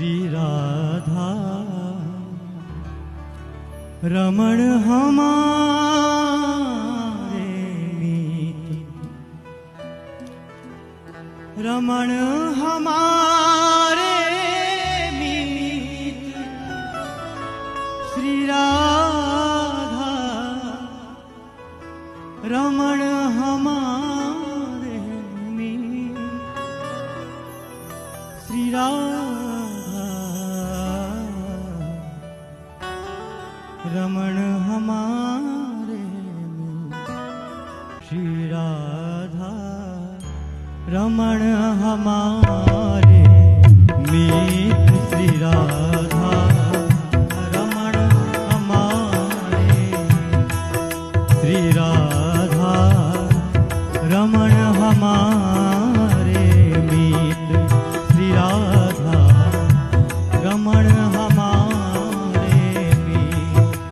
श्री राधा रमण हमारे मीत, रमण हमारे मीत, श्री राधा रमण हमारे मीत, श्री राधा रमण हमारे मीत, श्री राधा रमण हमारे मीत।